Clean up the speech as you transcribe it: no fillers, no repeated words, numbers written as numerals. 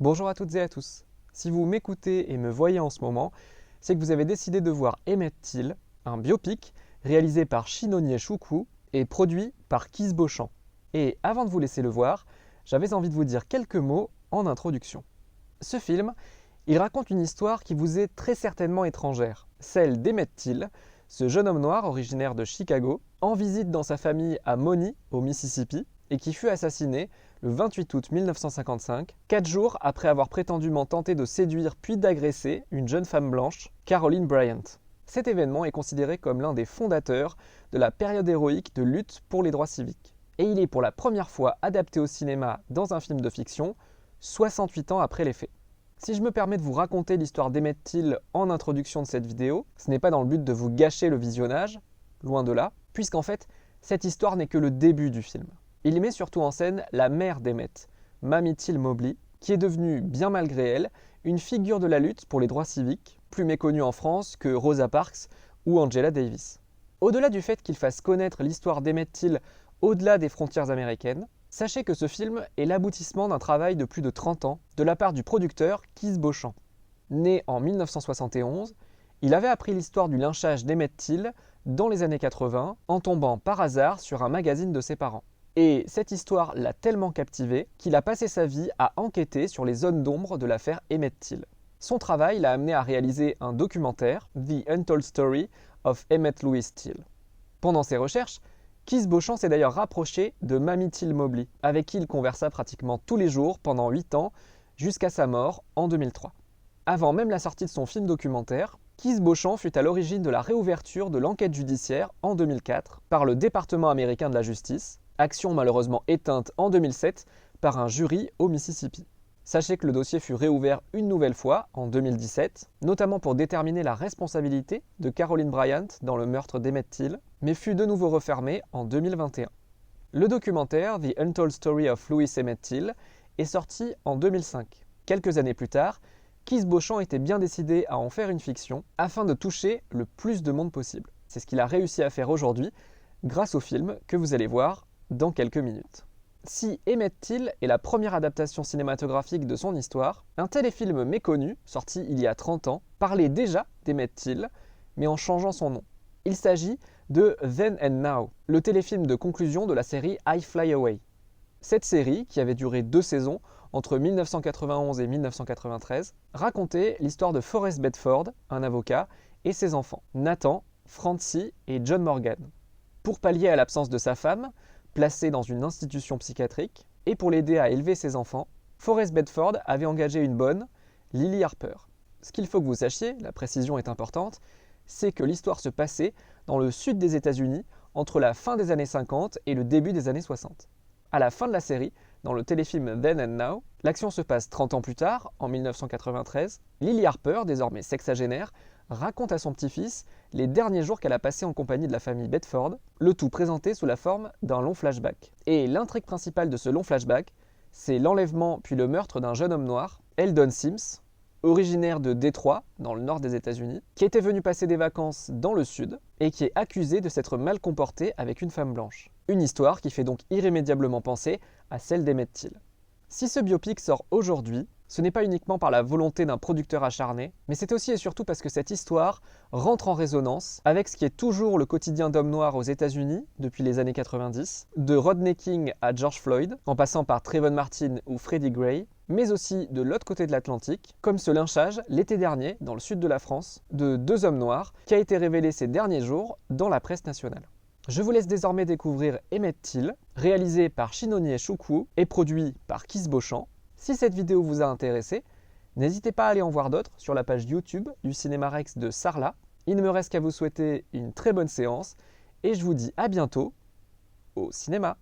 Bonjour à toutes et à tous. Si vous m'écoutez et me voyez en ce moment, c'est que vous avez décidé de voir Emmett Till, un biopic réalisé par Shinonye Chukwu et produit par Keith Beauchamp. Et avant de vous laisser le voir, j'avais envie de vous dire quelques mots en introduction. Ce film, il raconte une histoire qui vous est très certainement étrangère, celle d'Emmett Till, ce jeune homme noir originaire de Chicago, en visite dans sa famille à Money, au Mississippi, et qui fut assassiné le 28 août 1955, 4 jours après avoir prétendument tenté de séduire puis d'agresser une jeune femme blanche, Caroline Bryant. Cet événement est considéré comme l'un des fondateurs de la période héroïque de lutte pour les droits civiques. Et il est pour la première fois adapté au cinéma dans un film de fiction, 68 ans après les faits. Si je me permets de vous raconter l'histoire d'Emmett Till en introduction de cette vidéo, ce n'est pas dans le but de vous gâcher le visionnage, loin de là, puisqu'en fait, cette histoire n'est que le début du film. Il met surtout en scène la mère d'Emmett, Mamie Till Mobley, qui est devenue, bien malgré elle, une figure de la lutte pour les droits civiques, plus méconnue en France que Rosa Parks ou Angela Davis. Au-delà du fait qu'il fasse connaître l'histoire d'Emmett Till au-delà des frontières américaines, sachez que ce film est l'aboutissement d'un travail de plus de 30 ans de la part du producteur Keith Beauchamp. Né en 1971, il avait appris l'histoire du lynchage d'Emmett Till dans les années 80 en tombant par hasard sur un magazine de ses parents. Et cette histoire l'a tellement captivé qu'il a passé sa vie à enquêter sur les zones d'ombre de l'affaire Emmett Till. Son travail l'a amené à réaliser un documentaire, The Untold Story of Emmett Louis Till. Pendant ses recherches, Keith Beauchamp s'est d'ailleurs rapproché de Mamie Till Mobley, avec qui il conversa pratiquement tous les jours pendant 8 ans, jusqu'à sa mort en 2003. Avant même la sortie de son film documentaire, Keith Beauchamp fut à l'origine de la réouverture de l'enquête judiciaire en 2004 par le département américain de la justice, action malheureusement éteinte en 2007 par un jury au Mississippi. Sachez que le dossier fut réouvert une nouvelle fois en 2017, notamment pour déterminer la responsabilité de Caroline Bryant dans le meurtre d'Emmett Till, mais fut de nouveau refermé en 2021. Le documentaire The Untold Story of Louis Emmett Till est sorti en 2005. Quelques années plus tard, Keith Beauchamp était bien décidé à en faire une fiction afin de toucher le plus de monde possible. C'est ce qu'il a réussi à faire aujourd'hui grâce au film que vous allez voir dans quelques minutes. Si Emmett Till est la première adaptation cinématographique de son histoire, un téléfilm méconnu, sorti il y a 30 ans, parlait déjà d'Emmett Till, mais en changeant son nom. Il s'agit de Then and Now, le téléfilm de conclusion de la série I Fly Away. Cette série, qui avait duré 2 saisons, entre 1991 et 1993, racontait l'histoire de Forrest Bedford, un avocat, et ses enfants, Nathan, Francie et John Morgan. Pour pallier à l'absence de sa femme, placé dans une institution psychiatrique, et pour l'aider à élever ses enfants, Forrest Bedford avait engagé une bonne, Lily Harper. Ce qu'il faut que vous sachiez, la précision est importante, c'est que l'histoire se passait dans le sud des États-Unis entre la fin des années 50 et le début des années 60. À la fin de la série, dans le téléfilm Then and Now, l'action se passe 30 ans plus tard, en 1993. Lily Harper, désormais sexagénaire, raconte à son petit-fils les derniers jours qu'elle a passés en compagnie de la famille Bedford, le tout présenté sous la forme d'un long flashback. Et l'intrigue principale de ce long flashback, c'est l'enlèvement puis le meurtre d'un jeune homme noir, Eldon Sims, originaire de Détroit, dans le nord des États-Unis, qui était venu passer des vacances dans le sud et qui est accusé de s'être mal comporté avec une femme blanche. Une histoire qui fait donc irrémédiablement penser à celle d'Emmett Till. Si ce biopic sort aujourd'hui, ce n'est pas uniquement par la volonté d'un producteur acharné, mais c'est aussi et surtout parce que cette histoire rentre en résonance avec ce qui est toujours le quotidien d'hommes noirs aux États-Unis depuis les années 90, de Rodney King à George Floyd, en passant par Trayvon Martin ou Freddie Gray, mais aussi de l'autre côté de l'Atlantique, comme ce lynchage l'été dernier dans le sud de la France de 2 hommes noirs qui a été révélé ces derniers jours dans la presse nationale. Je vous laisse désormais découvrir Emmett Till, réalisé par Shinonye Chukwu et produit par Keith Beauchamp. Si cette vidéo vous a intéressé, n'hésitez pas à aller en voir d'autres sur la page YouTube du Cinéma Rex de Sarlat. Il ne me reste qu'à vous souhaiter une très bonne séance et je vous dis à bientôt au cinéma.